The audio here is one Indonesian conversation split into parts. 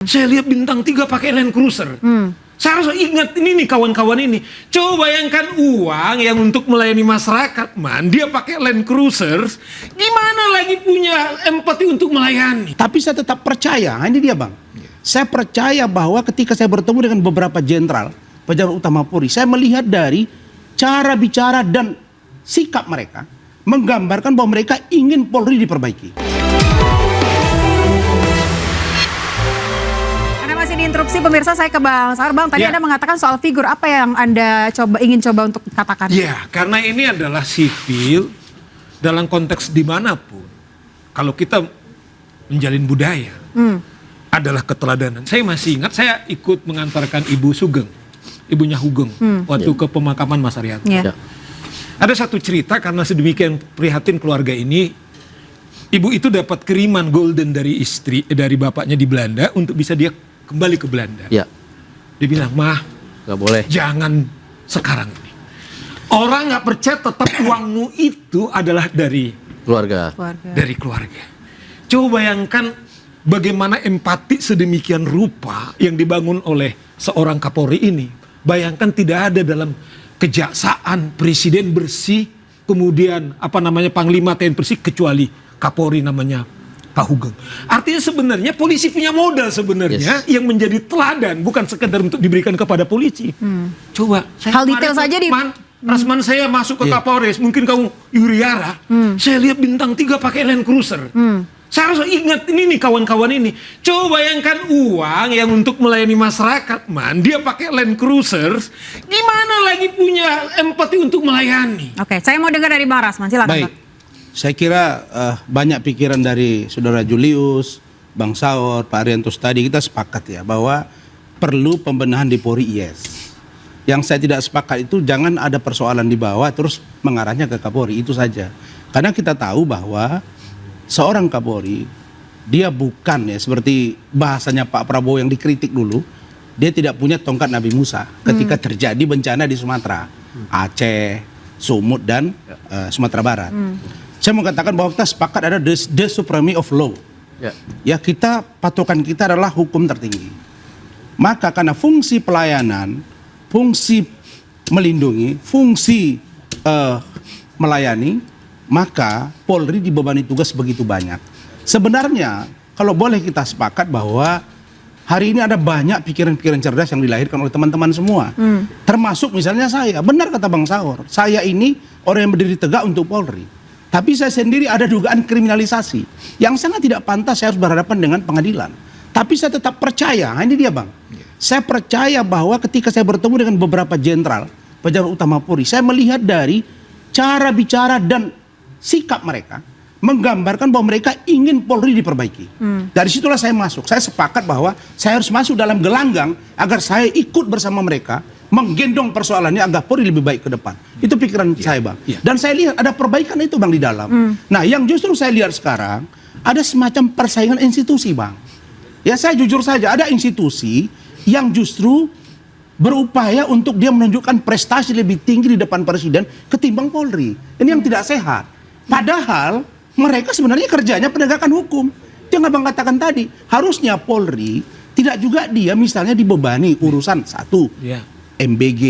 Saya lihat bintang 3 pakai Land Cruiser. Saya harus ingat ini nih kawan-kawan ini. Coba bayangkan uang yang untuk melayani masyarakat, dia pakai Land Cruiser. Gimana lagi punya empati untuk melayani? Tapi saya tetap percaya, ini dia Bang. Saya percaya bahwa ketika saya bertemu dengan beberapa jenderal, pejabat utama Polri, saya melihat dari cara bicara dan sikap mereka, menggambarkan bahwa mereka ingin Polri diperbaiki. Masih diinterupsi pemirsa, saya ke Bang Saur. Bang, tadi Anda mengatakan soal figur, apa yang Anda ingin coba untuk katakan? Ya, karena ini adalah sipil dalam konteks dimanapun. Kalau kita menjalin budaya, adalah keteladanan. Saya masih ingat, saya ikut mengantarkan Ibu Sugeng, ibunya Hugeng, waktu ke pemakaman Mas Arianto. Ada satu cerita, karena sedemikian prihatin keluarga ini, ibu itu dapat kiriman golden dari dari bapaknya di Belanda untuk bisa dia kembali ke Belanda. Dia bilang, "Mah, nggak boleh. Jangan sekarang ini. Orang nggak percaya, tetap uangmu itu adalah dari keluarga. Dari keluarga." Coba bayangkan bagaimana empati sedemikian rupa yang dibangun oleh seorang Kapolri ini. Bayangkan tidak ada dalam kejaksaan presiden bersih, kemudian Panglima TNI bersih, kecuali Kapolri namanya Pak Hugeng. Artinya sebenarnya polisi punya modal sebenarnya yang menjadi teladan, bukan sekedar untuk diberikan kepada polisi. Coba, hal detail saja di Rasman saya masuk ke Kapolres, mungkin kamu Yuriara, saya lihat bintang 3 pakai Land Cruiser. Saya harus ingat ini nih kawan-kawan ini. Coba bayangkan uang yang untuk melayani masyarakat, dia pakai Land Cruiser. Gimana lagi punya empati untuk melayani? Oke, saya mau dengar dari Bang Rasman, silakan. Baik. Saya kira banyak pikiran dari Saudara Julius, Bang Saur, Pak Arianto tadi, kita sepakat ya bahwa perlu pembenahan di Polri, yes. Yang saya tidak sepakat itu jangan ada persoalan di bawah terus mengarahnya ke Kapolri, itu saja. Karena kita tahu bahwa seorang Kapolri, dia bukan ya seperti bahasanya Pak Prabowo yang dikritik dulu, dia tidak punya tongkat Nabi Musa ketika terjadi bencana di Sumatera, Aceh, Sumut, dan Sumatera Barat. Saya mau katakan bahwa kita sepakat ada the supremacy of law. Ya, kita, patokan kita adalah hukum tertinggi. Maka karena fungsi pelayanan, fungsi melindungi, fungsi melayani, maka Polri dibebani tugas begitu banyak. Sebenarnya kalau boleh kita sepakat bahwa hari ini ada banyak pikiran-pikiran cerdas yang dilahirkan oleh teman-teman semua. Termasuk misalnya saya, benar kata Bang Saur, saya ini orang yang berdiri tegak untuk Polri. Tapi saya sendiri ada dugaan kriminalisasi yang sangat tidak pantas, saya harus berhadapan dengan pengadilan. Tapi saya tetap percaya, ini dia Bang. Saya percaya bahwa ketika saya bertemu dengan beberapa jenderal, pejabat utama Polri, saya melihat dari cara bicara dan sikap mereka, menggambarkan bahwa mereka ingin Polri diperbaiki. Dari situlah saya masuk. Saya sepakat bahwa saya harus masuk dalam gelanggang agar saya ikut bersama mereka menggendong persoalannya agar Polri lebih baik ke depan. Itu pikiran saya Bang. Dan saya lihat ada perbaikan itu Bang di dalam. Nah, yang justru saya lihat sekarang ada semacam persaingan institusi Bang. Ya, saya jujur saja, ada institusi yang justru berupaya untuk dia menunjukkan prestasi lebih tinggi di depan presiden ketimbang Polri. Ini yang tidak sehat. Padahal mereka sebenarnya kerjanya penegakan hukum. Yang Abang katakan tadi, harusnya Polri tidak juga dia misalnya dibebani urusan satu MBG.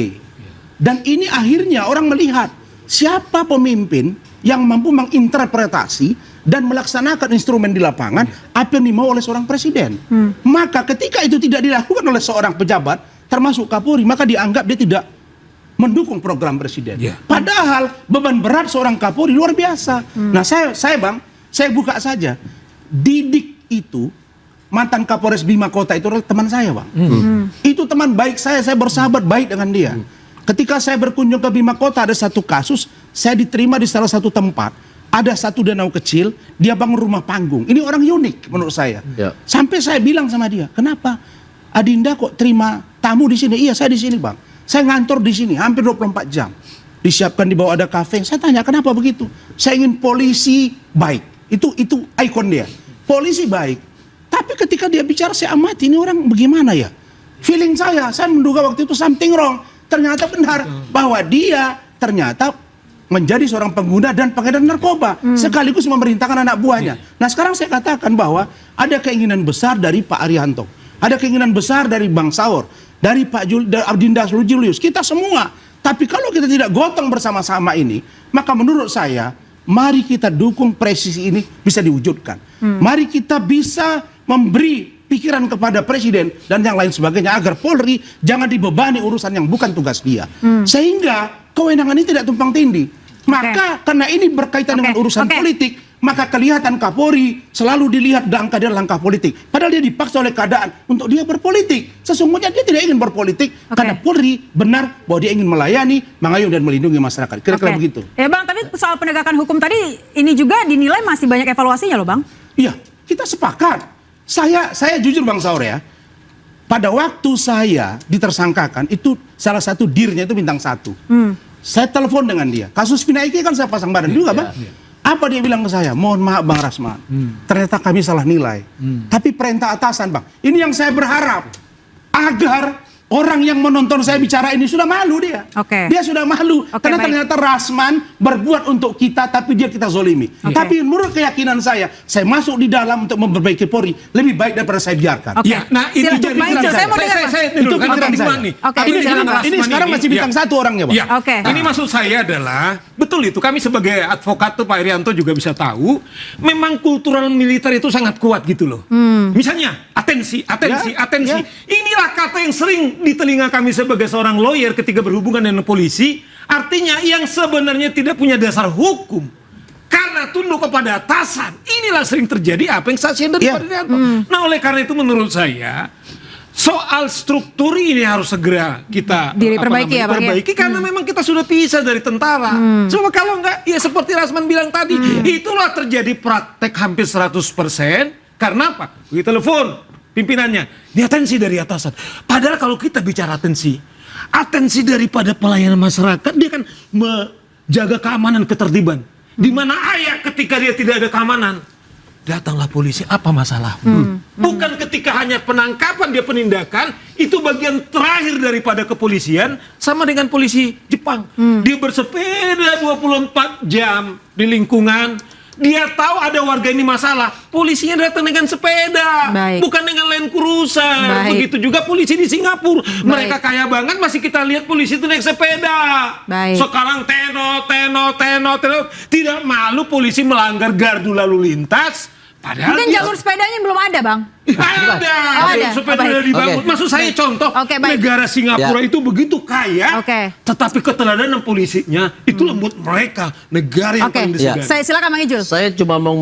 Dan ini akhirnya orang melihat siapa pemimpin yang mampu menginterpretasi dan melaksanakan instrumen di lapangan apa yang dimau oleh seorang presiden. Maka ketika itu tidak dilakukan oleh seorang pejabat, termasuk Kapolri, maka dianggap dia tidak mendukung program presiden. Padahal beban berat seorang Kapolri luar biasa. Nah, saya Bang, saya buka saja. Didik itu, mantan Kapolres Bima Kota itu adalah teman saya Bang. Itu teman baik saya bersahabat baik dengan dia. Ketika saya berkunjung ke Bima Kota, ada satu kasus, saya diterima di salah satu tempat. Ada satu danau kecil, dia bangun rumah panggung. Ini orang unik menurut saya. Sampai saya bilang sama dia, kenapa Adinda kok terima tamu di sini? Iya, saya di sini Bang. Saya ngantor di sini hampir 24 jam. Disiapkan di bawah ada kafe. Saya tanya, kenapa begitu? Saya ingin polisi baik. Itu ikon dia. Polisi baik. Tapi ketika dia bicara, saya amati, ini orang bagaimana ya? Feeling saya menduga waktu itu something wrong. Ternyata benar bahwa dia ternyata menjadi seorang pengguna dan pengedar narkoba sekaligus memerintahkan anak buahnya. Nah, sekarang saya katakan bahwa ada keinginan besar dari Pak Arianto ada keinginan besar dari Bang Saur, dari Pak Adinda Julius, kita semua. Tapi kalau kita tidak gotong bersama-sama ini, maka menurut saya, mari kita dukung presisi ini bisa diwujudkan. Mari kita bisa memberi pikiran kepada presiden dan yang lain sebagainya agar Polri jangan dibebani urusan yang bukan tugas dia. Sehingga kewenangan ini tidak tumpang tindih. Maka karena ini berkaitan dengan urusan politik, maka kelihatan Kapolri selalu dilihat dalam langkah politik. Padahal dia dipaksa oleh keadaan untuk dia berpolitik. Sesungguhnya dia tidak ingin berpolitik karena Polri benar bahwa dia ingin melayani, mengayungi dan melindungi masyarakat. Kira-kira begitu. Ya Bang, tapi soal penegakan hukum tadi ini juga dinilai masih banyak evaluasinya loh Bang. Iya, kita sepakat. Saya jujur Bang Saur ya. Pada waktu saya ditersangkakan itu salah satu dirnya itu bintang 1. Saya telepon dengan dia. Kasus Vina Eki kan saya pasang badan juga, Bang. Apa dia bilang ke saya? Mohon maaf Bang Rasman, ternyata kami salah nilai. Tapi perintah atasan Bang, ini yang saya berharap agar orang yang menonton saya bicara ini sudah malu dia. Dia sudah malu karena ternyata Rasman berbuat untuk kita tapi kita zolimi. Tapi menurut keyakinan saya masuk di dalam untuk memperbaiki Polri lebih baik daripada saya biarkan. Ya, nah ini jadi saya mau dengar. Itu pikiran saya. Ini sekarang masih bintang 1 orangnya, Bang. Ini maksud saya adalah betul itu, kami sebagai advokat tuh Pak Irianto juga bisa tahu memang kultural militer itu sangat kuat gitu loh. Misalnya atensi. Inilah kata yang sering di telinga kami sebagai seorang lawyer ketika berhubungan dengan polisi, artinya yang sebenarnya tidak punya dasar hukum karena tunduk kepada atasan. Inilah sering terjadi apa yang saya share dari Pak Irianto. Nah, oleh karena itu menurut saya soal struktur ini harus segera kita perbaiki karena memang kita sudah pisah dari tentara. Cuma kalau enggak, ya seperti Rasman bilang tadi, itulah terjadi praktek hampir 100%. Karena apa? Kita telepon pimpinannya, ini atensi dari atasan. Padahal kalau kita bicara atensi daripada pelayanan masyarakat, dia kan menjaga keamanan ketertiban. Di mana ayah ketika dia tidak ada keamanan, datanglah polisi, apa masalah? Bukan ketika hanya penangkapan dia penindakan, itu bagian terakhir daripada kepolisian, sama dengan polisi Jepang. Dia bersepeda 24 jam di lingkungan. Dia tahu ada warga ini masalah, polisinya datang dengan sepeda, bukan dengan Land Cruiser. Begitu juga polisi di Singapura, mereka kaya banget masih kita lihat polisi itu naik sepeda. Sekarang teno, tidak malu polisi melanggar gardu lalu lintas. Padahal mungkin jalur sepedanya belum ada Bang. Ada. Sepeda udah dibangun. Maksud saya contoh negara Singapura itu begitu kaya, tetapi keteladanan polisinya itu lembut mereka. Negara yang paling disegani. Saya silakan Bang Ijul. Saya cuma mau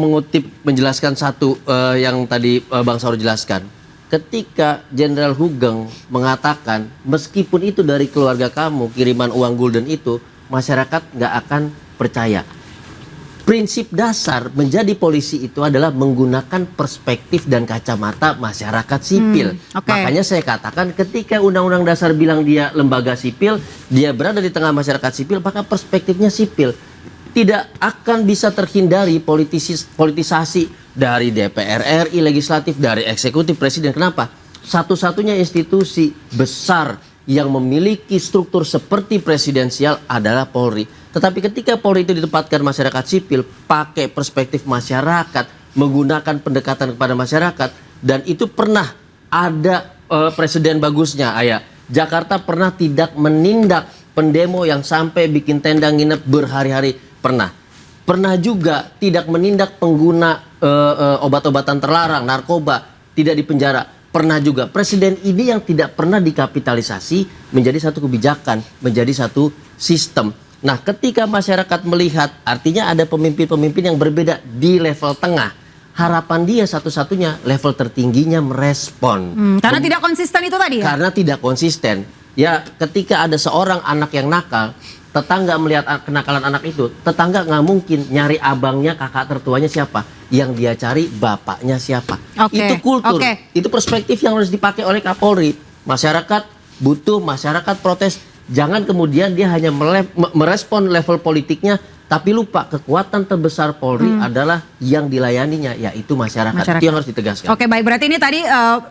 menjelaskan satu yang tadi Bang Saur jelaskan. Ketika Jenderal Hugeng mengatakan meskipun itu dari keluarga kamu kiriman uang gulden itu, masyarakat nggak akan percaya. Prinsip dasar menjadi polisi itu adalah menggunakan perspektif dan kacamata masyarakat sipil. Makanya saya katakan ketika Undang-Undang Dasar bilang dia lembaga sipil, dia berada di tengah masyarakat sipil, maka perspektifnya sipil. Tidak akan bisa terhindari politisasi dari DPR RI, legislatif, dari eksekutif, presiden. Kenapa? Satu-satunya institusi besar yang memiliki struktur seperti presidensial adalah Polri. Tetapi ketika Polri itu ditempatkan masyarakat sipil, pakai perspektif masyarakat, menggunakan pendekatan kepada masyarakat, dan itu pernah ada presiden bagusnya, Jakarta pernah tidak menindak pendemo yang sampai bikin tenda nginep berhari-hari, pernah. Pernah juga tidak menindak pengguna obat-obatan terlarang, narkoba, tidak dipenjara. Pernah juga. Presiden ini yang tidak pernah dikapitalisasi menjadi satu kebijakan, menjadi satu sistem. Nah, ketika masyarakat melihat artinya ada pemimpin-pemimpin yang berbeda di level tengah, harapan dia satu-satunya level tertingginya merespon. Karena tidak konsisten itu tadi ya? Karena tidak konsisten. Ya, ketika ada seorang anak yang nakal, tetangga melihat kenakalan anak itu, tetangga nggak mungkin nyari abangnya, kakak tertuanya siapa. Yang dia cari bapaknya siapa. Itu kultur, itu perspektif yang harus dipakai oleh Kapolri. Masyarakat butuh, masyarakat protes. Jangan kemudian dia hanya merespon level politiknya, tapi lupa kekuatan terbesar Polri adalah yang dilayaninya, yaitu masyarakat. Itu yang harus ditegaskan. Baik. Berarti ini tadi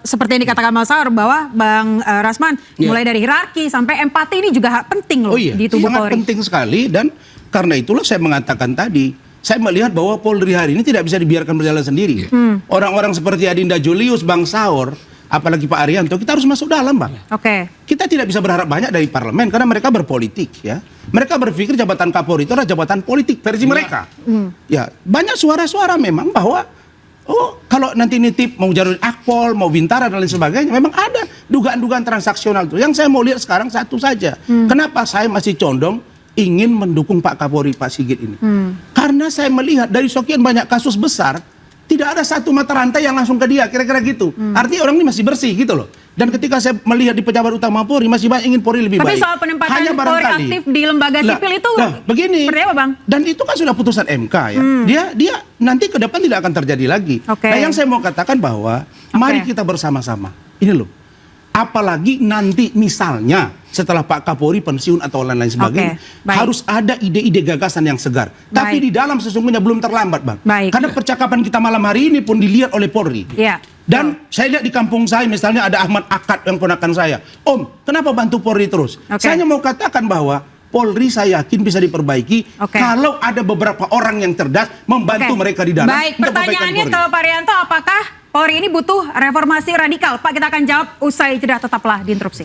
seperti yang dikatakan Mas Saur bahwa Bang Rasman, mulai dari hierarki sampai empati ini juga penting loh di tubuh Polri. Sangat penting sekali, dan karena itulah saya mengatakan tadi, saya melihat bahwa Polri hari ini tidak bisa dibiarkan berjalan sendiri. Orang-orang seperti Adinda Julius, Bang Saur, apalagi Pak Arianto, kita harus masuk dalam, Bang. Oke. Kita tidak bisa berharap banyak dari parlemen karena mereka berpolitik ya. Mereka berpikir jabatan Kapolri itu adalah jabatan politik versi mereka. Ya, banyak suara-suara memang bahwa kalau nanti nitip mau jalur Akpol, mau Bintara dan lain sebagainya, memang ada dugaan-dugaan transaksional itu. Yang saya mau lihat sekarang satu saja. Kenapa saya masih condong ingin mendukung Pak Kapolri, Pak Sigit ini? Karena saya melihat dari sekian banyak kasus besar, tidak ada satu mata rantai yang langsung ke dia, kira-kira gitu. Artinya orang ini masih bersih gitu loh. Dan ketika saya melihat di pejabat utama Polri, masih banyak ingin Polri lebih baik. Tapi soal penempatan Polri aktif di lembaga sipil itu begini, seperti apa, Bang? Dan itu kan sudah putusan MK ya. Dia nanti ke depan tidak akan terjadi lagi. Oke. Nah, yang saya mau katakan bahwa mari kita bersama-sama. Ini loh. Apalagi nanti misalnya setelah Pak Kapolri pensiun atau lain-lain sebagainya, harus ada ide-ide gagasan yang segar. Tapi di dalam sesungguhnya belum terlambat, Bang. Karena percakapan kita malam hari ini pun dilihat oleh Polri. Dan saya lihat di kampung saya misalnya ada Ahmad Akad yang ponakan saya. Om, kenapa bantu Polri terus? Saya hanya mau katakan bahwa Polri saya yakin bisa diperbaiki kalau ada beberapa orang yang cerdas membantu mereka di dalam. Baik, pertanyaannya ke Pak Rianto, apakah Polri ini butuh reformasi radikal? Pak, kita akan jawab usai jeda, tetaplah di Interupsi.